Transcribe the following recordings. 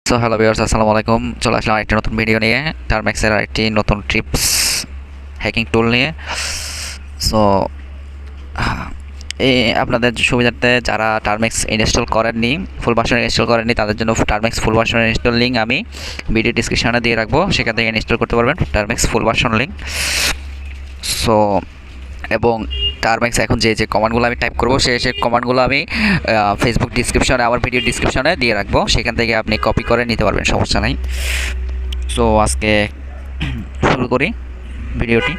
So hello viewers, আসসালামু আলাইকুম। চলে আসলাম আরেকটি নতুন ভিডিও নিয়ে, টার্মেক্সের আরেকটি নতুন ট্রিপস হ্যাকিং টুল নিয়ে। সো এই আপনাদের সুবিধার্থে যারা টার্মেক্স ইনস্টল করেননি, ফুল ভার্সন ইনস্টল করেননি, তাদের জন্য টার্মেক্স ফুল ভার্সন ইনস্টল লিঙ্ক আমি ভিডিও ডিসক্রিপশনে দিয়ে রাখবো, সেখান থেকে ইনস্টল করতে পারবেন টার্মেক্স ফুল ভার্সন লিঙ্ক। সো এবং টার্মেক্স এখন যে কমান্ডগুলো আমি টাইপ করবো সে কমান্ডগুলো আমি ফেসবুক ডিসক্রিপশনে, আমার ভিডিও ডিসক্রিপশনে দিয়ে রাখবো, সেখান থেকে আপনি কপি করে নিতে পারবেন, সমস্যা নাই। সো আজকে শুরু করি ভিডিওটি।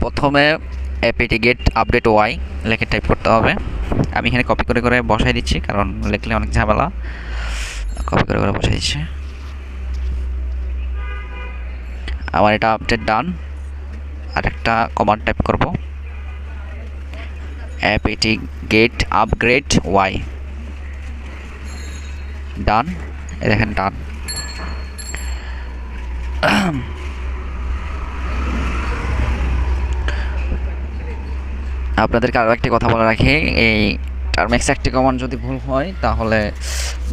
প্রথমে এপিটি গেট আপডেট ওয়াই লিখে টাইপ করতে হবে। আমি এখানে কপি করে করে বসাই দিচ্ছি, কারণ লিখলে অনেক ঝামেলা। কপি করে করে বসাই দিচ্ছি। আমার এটা আপডেট ডান। আর একটা কমান্ড টাইপ করব, এপিটি গেট আপগ্রেড ওয়াই। ডান, দেখেন ডান। আপনাদেরকে আরও একটি কথা বলে রাখি, এই টার্মেক্স একটি কমান্ড যদি ভুল হয় তাহলে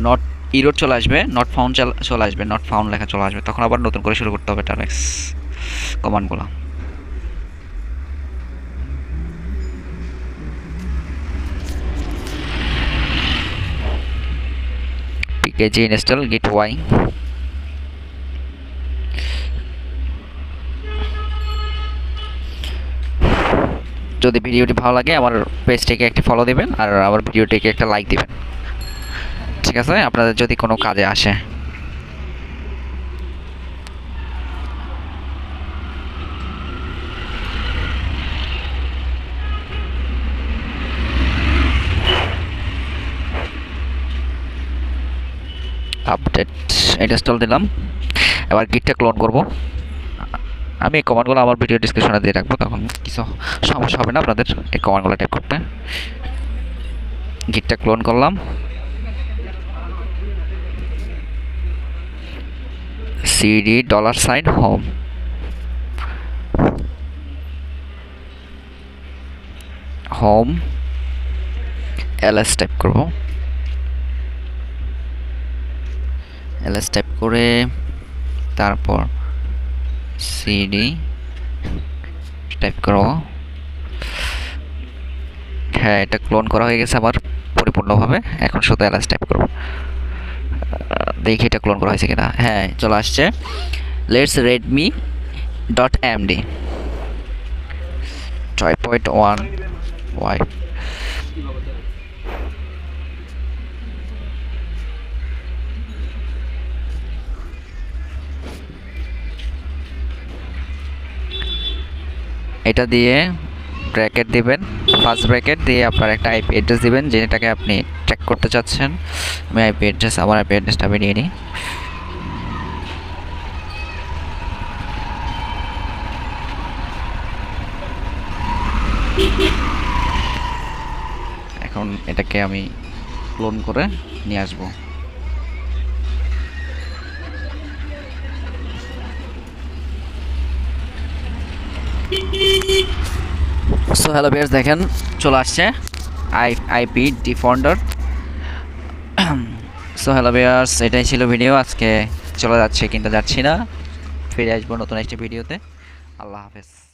নট ইরোড চলে আসবে, নট ফাউন্ড চলে আসবে, নট ফাউন্ড লেখা চলে আসবে, তখন আবার নতুন করে শুরু করতে হবে টার্মেক্স কমান্ডগুলো। পিকেজি ইনস্টল গিট ওয়াই। যদি ভিডিওটি ভালো লাগে আমার পেজটিকে একটি ফলো দিবেন, আর আমার ভিডিওটিকে একটা লাইক দিবেন, ঠিক আছে, আপনাদের যদি কোনো কাজে আসে। আপডেট ইনস্টল দিলাম। এবার গিটটা ক্লোন করব। আমি এই কমান্ডগুলো আমার ভিডিও ডিসক্রিপশনে দিয়ে রাখবো, তখন কিছু সমস্যা হবে না আপনাদের এই কমান্ডগুলো টাইপ করতে। গিটটা ক্লোন করলাম। CD $sign home. Home LS type করব। এলএস টাইপ করে তারপর সিডি টাইপ করব। হ্যাঁ, এটা ক্লোন করা হয়ে গেছে আমার পরিপূর্ণভাবে। এখন শুধু এলএস টাইপ করব, দেখি এটা ক্লোন করা হয়েছে কিনা। হ্যাঁ, চলে আসছে। Let's Redmi dot MD 5.1 Y. এটা দিয়ে ব্র্যাকেট দিবেন, ফার্স্ট ব্র্যাকেট দিয়ে আপনার একটা আইপি অ্যাড্রেস দিবেন যেটাকে আপনি ট্র্যাক করতে চাচ্ছেন। আমি আইপি অ্যাড্রেস, আমার আইপি অ্যাড্রেসটা আমি নিয়ে নিই। এখন এটাকে আমি ক্লোন করে নিয়ে আসবো। সো হ্যালো ভিউয়ার্স, দেখেন চলে আসছে আইপি ডিফন্ডার। সো হ্যালো ভিউয়ার্স, এটাই ছিল ভিডিও। আজকে চলে যাচ্ছে, কিন্তু যাচ্ছি না, ফিরে আসবো নতুন একটি ভিডিওতে। আল্লাহ হাফেজ।